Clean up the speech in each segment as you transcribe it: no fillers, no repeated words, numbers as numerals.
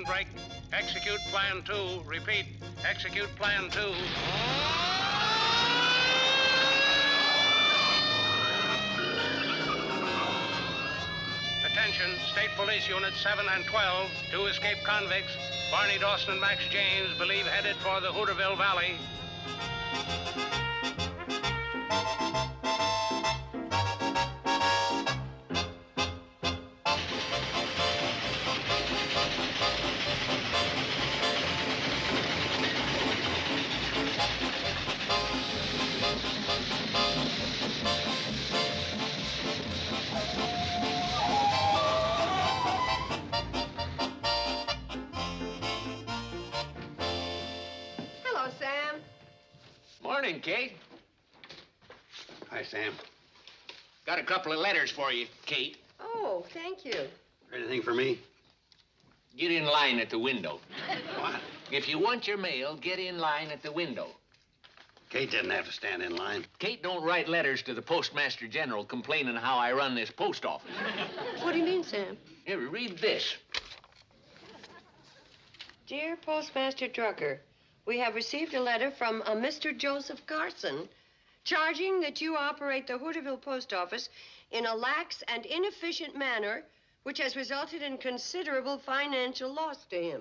Station break. Execute Plan 2. Repeat. Execute Plan 2. Attention, State Police Units 7 and 12. 2 escaped convicts, Barney Dawson and Max James, believe headed for the Hooterville Valley. Morning, Kate. Hi, Sam. Got a couple of letters for you, Kate. Oh, thank you. Anything for me? Get in line at the window. What? If you want your mail, get in line at the window. Kate didn't have to stand in line. Kate don't write letters to the Postmaster General complaining how I run this post office. What do you mean, Sam? Here, read this. Dear Postmaster Drucker, we have received a letter from a Mr. Joseph Carson charging that you operate the Hooterville Post Office in a lax and inefficient manner which has resulted in considerable financial loss to him.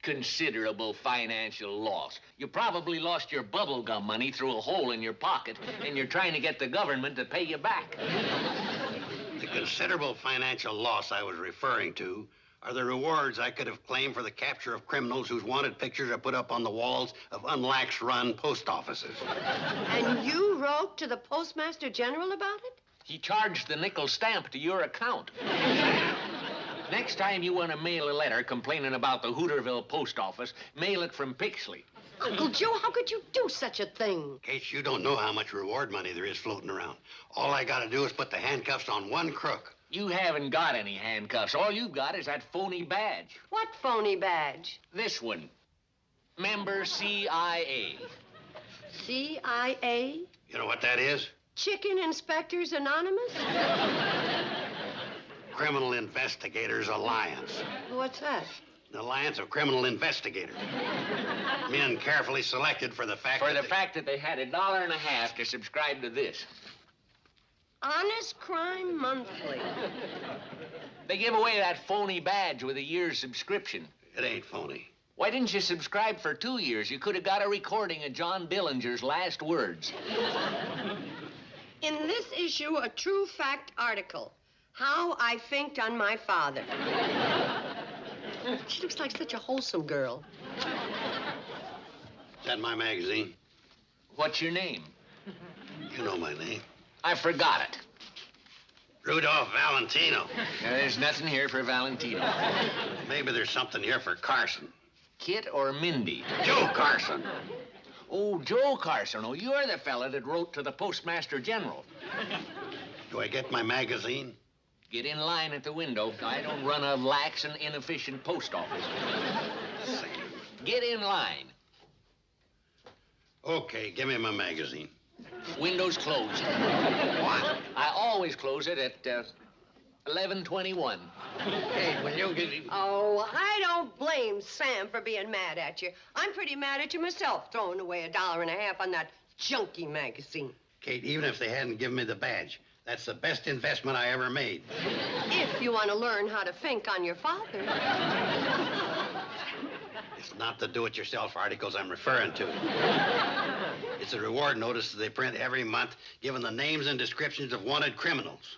Considerable financial loss. You probably lost your bubble gum money through a hole in your pocket, and you're trying to get the government to pay you back. The considerable financial loss I was referring to are the rewards I could have claimed for the capture of criminals whose wanted pictures are put up on the walls of unlax-run post offices. And you wrote to the Postmaster General about it? He charged the nickel stamp to your account. Next time you want to mail a letter complaining about the Hooterville Post Office, mail it from Pixley. Uncle Joe, how could you do such a thing? Kate, you don't know how much reward money there is floating around. All I gotta do is put the handcuffs on one crook. You haven't got any handcuffs. All you've got is that phony badge. What phony badge? This one. Member CIA. CIA? You know what that is? Chicken Inspectors Anonymous? Criminal Investigators Alliance. What's that? An alliance of criminal investigators. Men carefully selected for the fact that they had $1.50 to subscribe to this. Honest Crime Monthly. They give away that phony badge with a year's subscription. It ain't phony. Why didn't you subscribe for 2 years? You could have got a recording of John Billinger's last words. In this issue, a true fact article. How I Finked on My Father. She looks like such a wholesome girl. Is that my magazine? What's your name? You know my name. I forgot it. Rudolph Valentino. There's nothing here for Valentino. Maybe there's something here for Carson. Kit or Mindy? Joe Carson. Oh, Joe Carson. Oh, you're the fella that wrote to the Postmaster General. Do I get my magazine? Get in line at the window. I don't run a lax and inefficient post office. Get in line. Okay, give me my magazine. Window's closed. What? I always close it at 11:21. Hey, will you get... Oh, I don't blame Sam for being mad at you. I'm pretty mad at you myself, throwing away $1.50 on that junky magazine. Kate, even if they hadn't given me the badge, that's the best investment I ever made. If you want to learn how to fink on your father. It's not the do-it-yourself articles I'm referring to. It's the reward notices they print every month, giving the names and descriptions of wanted criminals.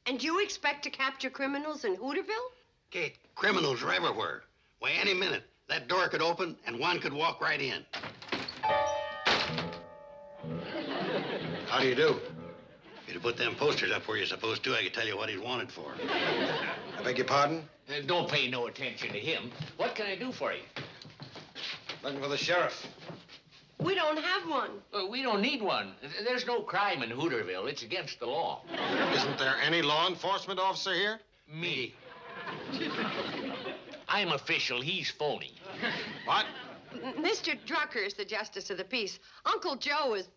And you expect to capture criminals in Hooterville? Kate, criminals are everywhere. Why, any minute, that door could open and one could walk right in. How do you do? If you'd put them posters up where you're supposed to, I could tell you what he's wanted for. I beg your pardon? Don't pay no attention to him. What can I do for you? Looking for the sheriff. We don't have one. We don't need one. There's no crime in Hooterville. It's against the law. Isn't there any law enforcement officer here? Me. I'm official. He's phony. What? Mr. Drucker is the justice of the peace. Uncle Joe is...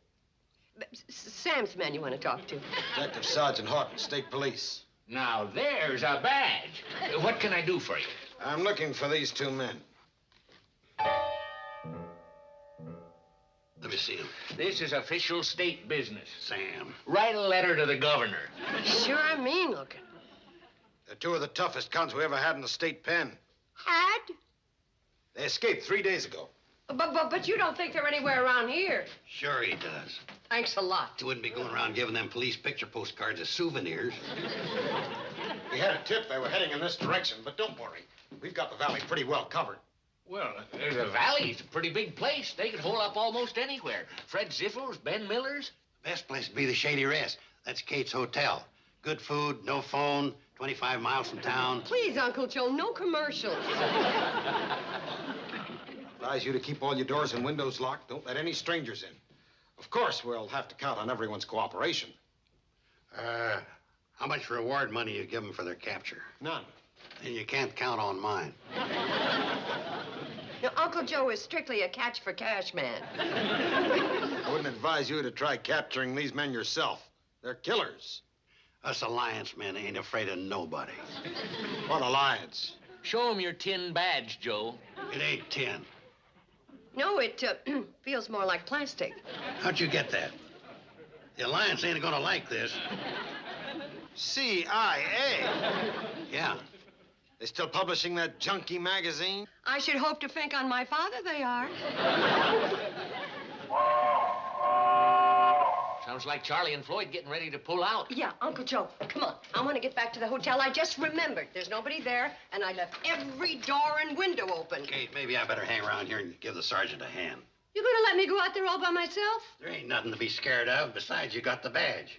Sam's the man you want to talk to. Detective Sergeant Horton, State Police. Now, there's a badge. What can I do for you? I'm looking for these two men. Let me see him. This is official state business. Sam. Write a letter to the governor. Sure mean looking. They're two of the toughest cons we ever had in the state pen. Had? They escaped 3 days ago. But you don't think they're anywhere around here? Sure he does. Thanks a lot. He wouldn't be going around giving them police picture postcards as souvenirs. We had a tip they were heading in this direction, but don't worry. We've got the valley pretty well covered. Well, the valley's a pretty big place. They could hole up almost anywhere. Fred Ziffels, Ben Miller's. Best place to be the Shady Rest. That's Kate's hotel. Good food, no phone, 25 miles from town. Please, Uncle Joe, no commercials. Advise you to keep all your doors and windows locked. Don't let any strangers in. Of course, we'll have to count on everyone's cooperation. How much reward money you give them for their capture? None. And you can't count on mine. Now, Uncle Joe is strictly a catch-for-cash man. I wouldn't advise you to try capturing these men yourself. They're killers. Us alliance men ain't afraid of nobody. What alliance? Show 'em your tin badge, Joe. It ain't tin. No, it feels more like plastic. How'd you get that? The alliance ain't gonna like this. CIA? Yeah. They still publishing that junky magazine? I should hope to think on my father they are. Sounds like Charlie and Floyd getting ready to pull out. Yeah, Uncle Joe, come on. I want to get back to the hotel. I just remembered there's nobody there, and I left every door and window open. Kate, maybe I better hang around here and give the sergeant a hand. You gonna let me go out there all by myself? There ain't nothing to be scared of. Besides, you got the badge.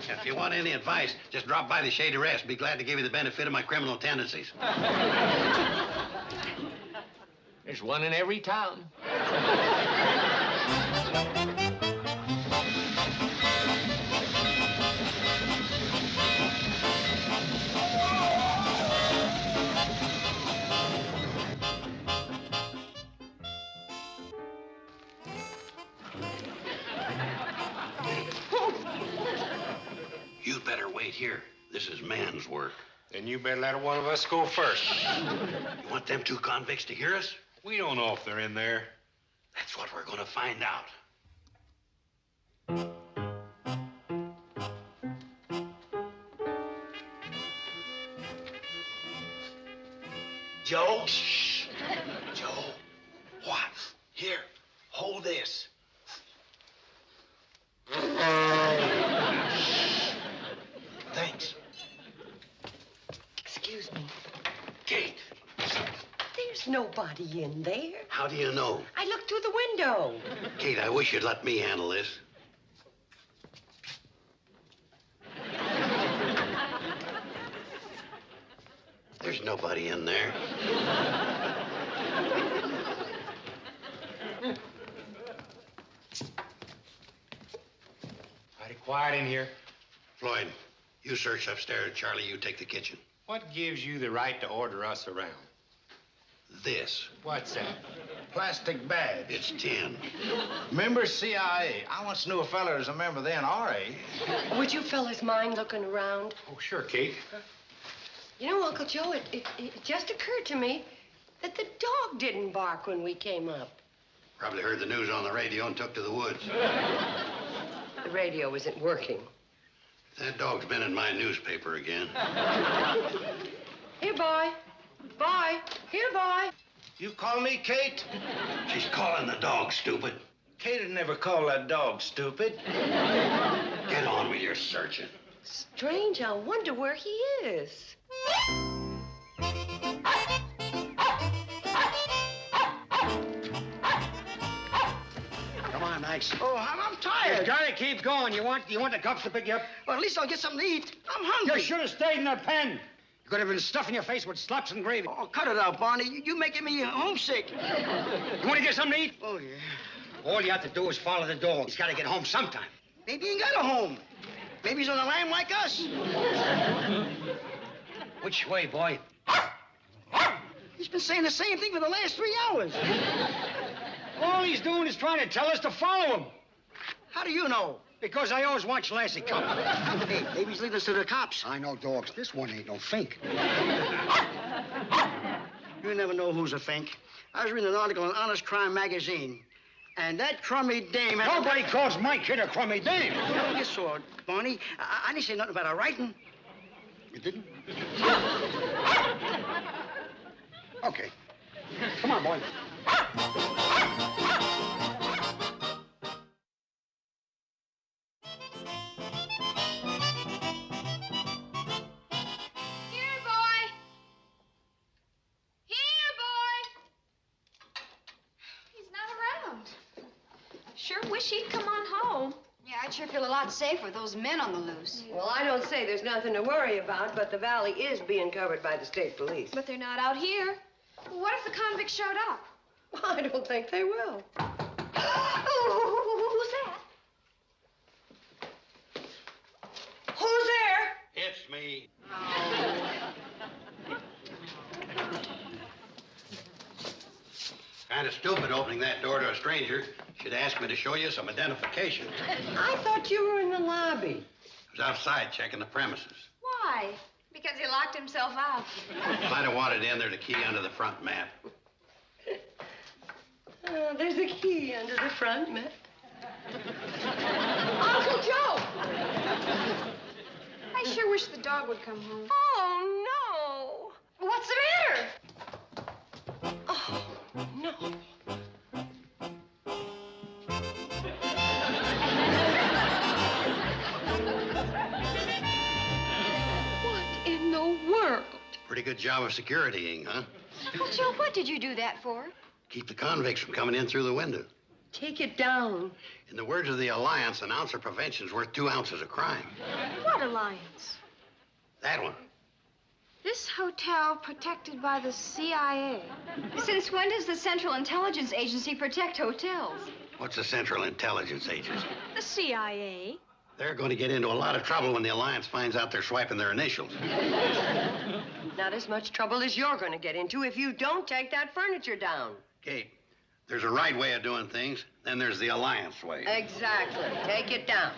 If you want any advice, just drop by the Shady Rest. Be glad to give you the benefit of my criminal tendencies. There's one in every town. You'd better wait here. This is man's work. Then you better let one of us go first. You want them two convicts to hear us? We don't know if they're in there. That's what we're gonna find out. Joe? Shh. Joe. What? Here, hold this. Thanks. Excuse me. Kate, There's nobody in there. how do you know? I looked through the window. Kate, I wish you'd let me handle this. There's nobody in there. Mighty quiet in here. Floyd, you search upstairs. Charlie, you take the kitchen. What gives you the right to order us around? This. What's that? Plastic badge. It's tin. Member CIA. I once knew a fella as a member of the NRA. Would you fellas mind looking around? Oh, sure, Kate. You know, Uncle Joe, it just occurred to me that the dog didn't bark when we came up. Probably heard the news on the radio and took to the woods. The radio isn't working. That dog's been in my newspaper again. Here, boy. Boy. Here, boy. You call me Kate? She's calling the dog stupid. Kate'd never call that dog stupid. Get on with your searching. Strange, I wonder where he is. Come on, Max. Oh, I'm tired. You gotta keep going. You want the cops to pick you up? Well, at least I'll get something to eat. I'm You hungry. should have stayed in the pen. You could have been stuffing your face with slops and gravy. Oh, cut it out, Barney. You're making me homesick. You want to get something to eat? Oh, yeah. All you have to do is follow the dog. He's got to get home sometime. Maybe he ain't got a home. Maybe he's on the lam like us. Which way, boy? He's been saying the same thing for the last 3 hours. All he's doing is trying to tell us to follow him. How do you know? Because I always watch Lassie come. Hey, maybe he's leading us to the cops. I know dogs. This one ain't no fink. You never know who's a fink. I was reading an article in Honest Crime magazine, and that crummy dame... Nobody calls my kid a crummy dame. You saw it, Barney. I didn't say nothing about her writing. You didn't? Okay. Come on, boy. Sure wish he'd come on home. Yeah, I'd sure feel a lot safer with those men on the loose. Well, I don't say there's nothing to worry about, but the valley is being covered by the state police. But they're not out here. What if the convicts showed up? I don't think they will. Who's that? Who's there? It's me. Kind of stupid opening that door to a stranger. Should ask me to show you some identification. I thought you were in the lobby. I was outside checking the premises. Why? Because he locked himself out. Might have wanted in there the key under the front mat. There's a key under the front, Matt. Uncle Joe! I sure wish the dog would come home. Oh, no. What's the matter? Oh, no. What in the world? Pretty good job of securitying, huh? Well, Joe, what did you do that for? Keep the convicts from coming in through the window. Take it down. In the words of the Alliance, an ounce of prevention's worth 2 ounces of crime. What alliance? That one. This hotel protected by the CIA. Since when does the Central Intelligence Agency protect hotels? What's the Central Intelligence Agency? The CIA. They're going to get into a lot of trouble when the Alliance finds out they're swiping their initials. Not as much trouble as you're going to get into if you don't take that furniture down. Kate, there's a right way of doing things, then there's the Alliance way. Exactly. Take it down.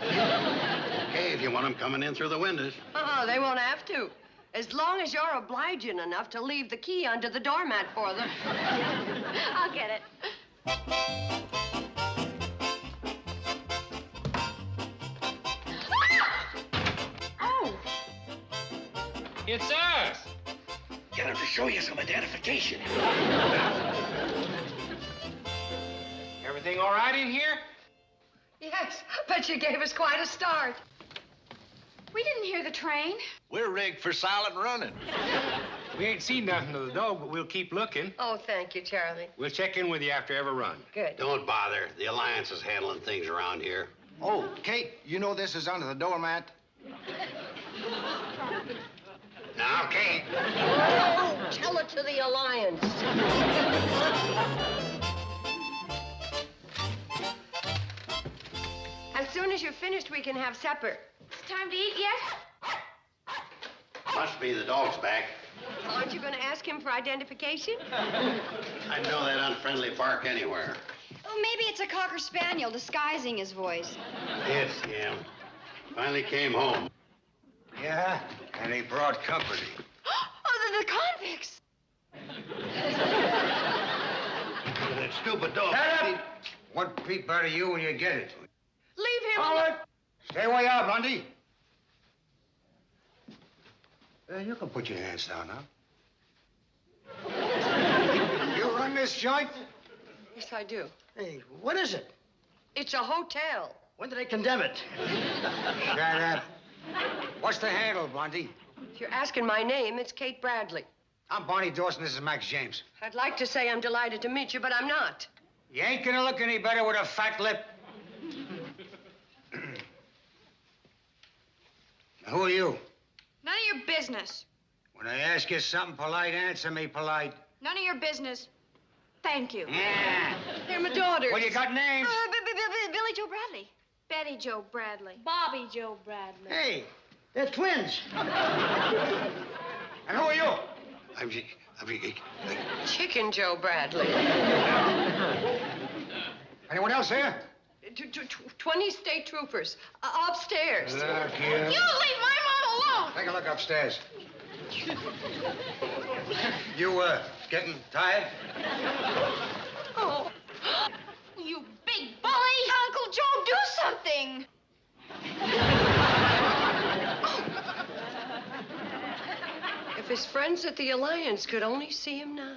Okay, if you want them coming in through the windows. Oh, they won't have to. As long as you're obliging enough to leave the key under the doormat for them. I'll get it. Oh. It's us. Get them to show you some identification. Everything all right in here? Yes, but you gave us quite a start. We didn't hear the train. We're rigged for silent running. We ain't seen nothing of the dog, but we'll keep looking. Oh, thank you, Charlie. We'll check in with you after every run. Good. Don't bother. The Alliance is handling things around here. Oh, Kate, you know this is under the doormat? Now, Kate. Oh, tell it to the Alliance. As soon as you're finished, we can have supper. It's time to eat yet? Must be the dog's back. Aren't you going to ask him for identification? I'd know that unfriendly bark anywhere. Oh, maybe it's a Cocker Spaniel disguising his voice. It's him. Finally came home. Yeah, and he brought company. Oh, the convicts. That stupid dog. Shut up! One peep out of you when you get it. Leave him Forward! Stay where you are, Blondie. You can put your hands down now. You run this joint? Yes, I do. Hey, what is it? It's a hotel. When did they condemn it? Shut up. What's the handle, Blondie? If you're asking my name, it's Kate Bradley. I'm Barney Dawson. This is Max James. I'd like to say I'm delighted to meet you, but I'm not. You ain't gonna look any better with a fat lip. Who are you? None of your business. When I ask you something polite, answer me polite. None of your business. Thank you. Yeah. They're my daughters. Well, you got names? Billy Joe Bradley. Betty Joe Bradley. Bobby Joe Bradley. Hey, they're twins. And who are you? I'm Chicken Joe Bradley. Anyone else here? 20 state troopers upstairs. Look You here. leave my mom alone! Take a look upstairs. You, getting tired? Oh. You big bully! Uncle Joe, do something! If his friends at the Alliance could only see him now.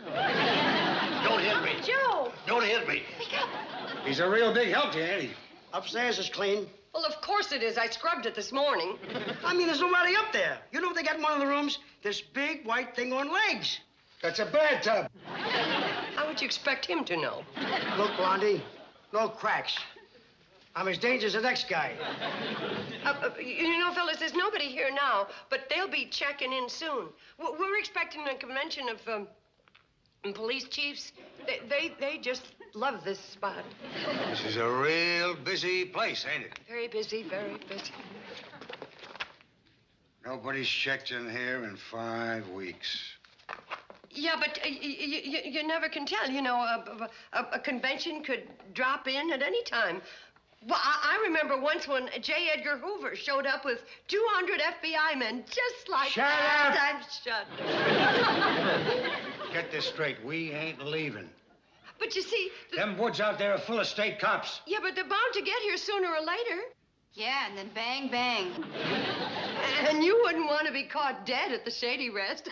Don't hit me. Joe! Don't hit me. He's a real big help to you, ain't he? Upstairs is clean. Well, of course it is. I scrubbed it this morning. I mean, there's nobody up there. You know what they got in one of the rooms? This big white thing on legs. That's a bathtub. How would you expect him to know? Look, Blondie, no cracks. I'm as dangerous as the next guy. You know, fellas, there's nobody here now, but they'll be checking in soon. We're expecting a convention of police chiefs. They just love this spot. This is a real busy place, ain't it? Very busy, very busy. Nobody's checked in here in 5 weeks. Yeah, but you never can tell. You know, a convention could drop in at any time. Well, I remember once when J. Edgar Hoover showed up with 200 FBI men, just like Shut that. up! I'm shut. Get this straight. We ain't leaving. But you see... Them woods out there are full of state cops. Yeah, but they're bound to get here sooner or later. Yeah, and then bang, bang. And you wouldn't want to be caught dead at the Shady Rest.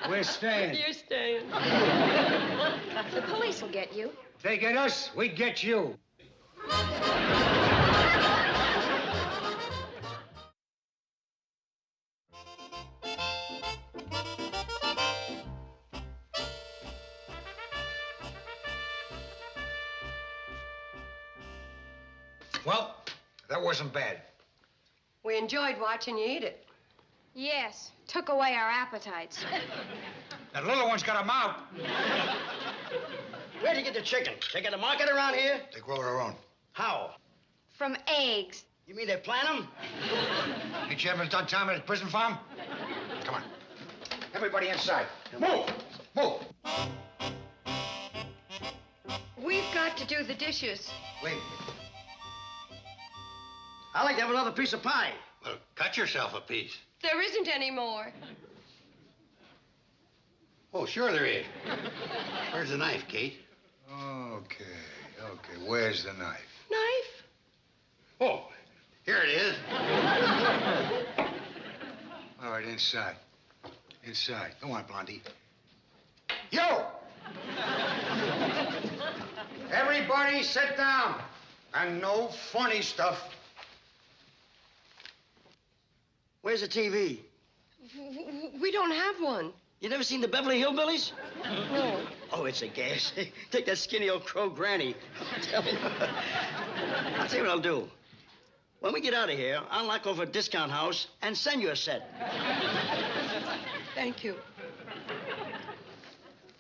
We're staying. You're staying. The police will get you. If they get us, we get you. Well, that wasn't bad. We enjoyed watching you eat it. Yes, took away our appetites. That little one's got a mouth. Where'd you get the chicken? They got a market around here? They grow their own. How? From eggs. You mean they plant them? Ain't you having done time at his prison farm? Come on. Everybody inside. Move! Move! We've got to do the dishes. Leave. I'd like to have another piece of pie. Well, cut yourself a piece. There isn't any more. Oh, sure there is. Where's the knife, Kate? Okay. Where's the knife? Knife? Oh, here it is. All right, inside. Inside. Go on, Blondie. You! Everybody sit down. And no funny stuff. Where's the TV? We don't have one. You never seen the Beverly Hillbillies? No. Oh, it's a gas. Take that skinny old crow granny. I'll tell you what I'll do. When we get out of here, I'll knock over a discount house and send you a set. Thank you.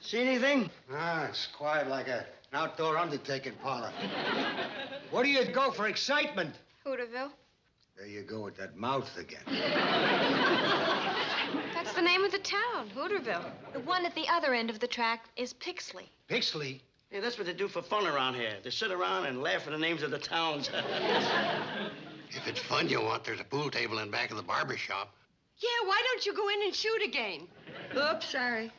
See anything? Ah, it's quiet like an outdoor undertaking parlor. Where do you go for excitement? Hooterville. There you go with that mouth again. That's the name of the town, Hooterville. The one at the other end of the track is Pixley. Pixley? Yeah, that's what they do for fun around here. They sit around and laugh at the names of the towns. If it's fun you want, there's a pool table in back of the barber shop. Yeah, why don't you go in and shoot a game? Oops, sorry.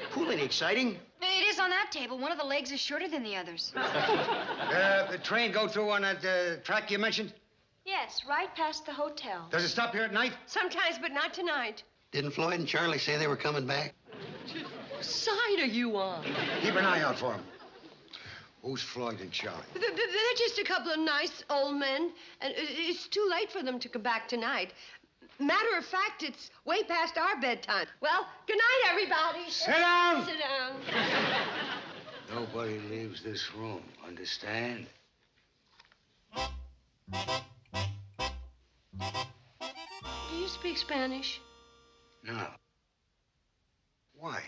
Pool ain't exciting. It is on that table. One of the legs is shorter than the others. The train go through on that track you mentioned? Yes, right past the hotel. Does it stop here at night? Sometimes, but not tonight. Didn't Floyd and Charlie say they were coming back? What side are you on? Keep an eye out for them. Who's Floyd and Charlie? They're just a couple of nice old men, and it's too late for them to come back tonight. Matter of fact, it's way past our bedtime. Well, good night, everybody. Sit down! Sit down. Nobody leaves this room, understand? Do you speak Spanish? No. Why?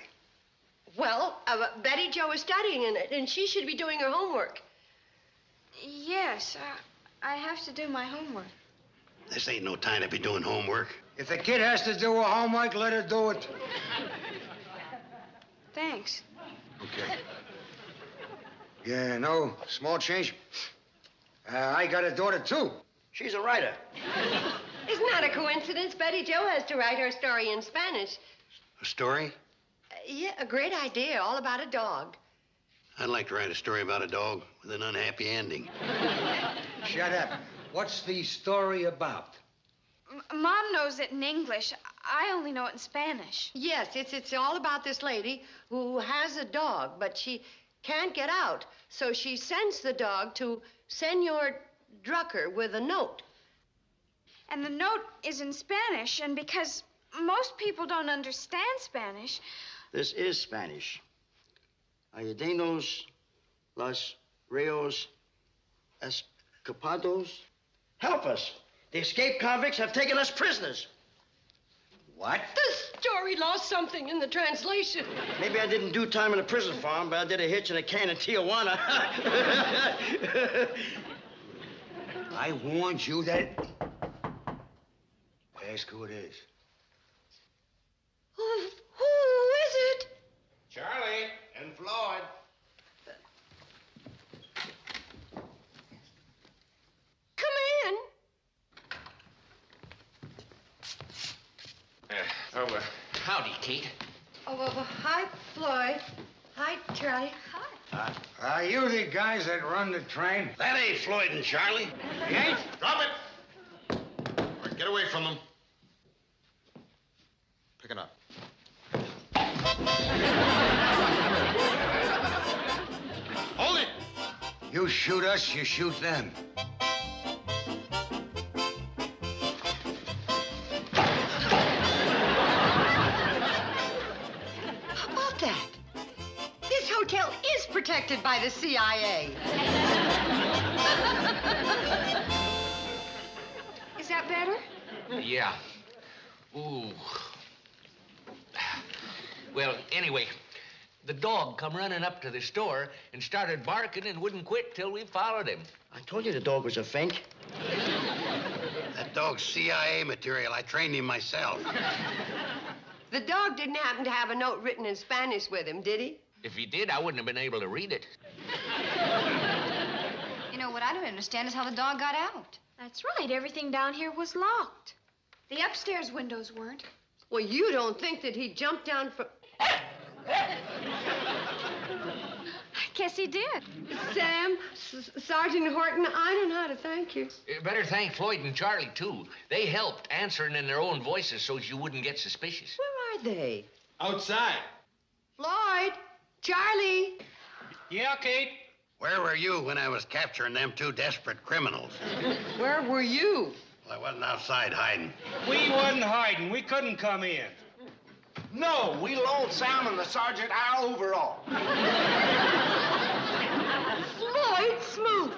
Well, Betty Jo is studying in it, and she should be doing her homework. Yes, I have to do my homework. This ain't no time to be doing homework. If the kid has to do her homework, let her do it. Thanks. Okay. Yeah, no small change? I got a daughter, too. She's a writer. Isn't that a coincidence? Betty Jo has to write her story in Spanish. A story? Yeah, a great idea, all about a dog. I'd like to write a story about a dog with an unhappy ending. Shut up. What's the story about? Mom knows it in English. I only know it in Spanish. Yes, it's all about this lady who has a dog, but she can't get out. So she sends the dog to Senor Drucker with a note. And the note is in Spanish, and because most people don't understand Spanish... This is Spanish. Alledanos, los reos, escapados. Help us. The escaped convicts have taken us prisoners. What? The story lost something in the translation. Maybe I didn't do time in a prison farm, but I did a hitch in a can in Tijuana. I warned you that... Ask who it is. Who is it? Charlie and Floyd. Come in. Howdy, Kate. Oh, hi, Floyd. Hi, Charlie. Hi. Are you the guys that run the train? That ain't Floyd and Charlie. You ain't? Drop it! All right, get away from them. Pick it up. Hold it! You shoot us, you shoot them. How about that? This hotel is protected by the CIA. Is that better? Yeah. Ooh. Well, anyway, the dog come running up to the store and started barking and wouldn't quit till we followed him. I told you the dog was a fink. That dog's CIA material. I trained him myself. The dog didn't happen to have a note written in Spanish with him, did he? If he did, I wouldn't have been able to read it. You know, what I don't understand is how the dog got out. That's right. Everything down here was locked. The upstairs windows weren't. Well, you don't think that he jumped down from... I guess he did. Sam, Sergeant Horton, I don't know how to thank you. You better thank Floyd and Charlie, too. They helped answering in their own voices so you wouldn't get suspicious. Where are they? Outside. Floyd, Charlie. Yeah, Kate? Where were you when I was capturing them two desperate criminals? Where were you? Well, I wasn't outside hiding. We wasn't hiding. We couldn't come in. No, we loaned Sam and the sergeant our overall. Floyd Smoot.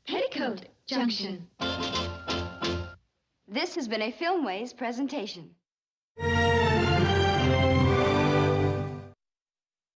Petticoat Junction. This has been a Filmways presentation.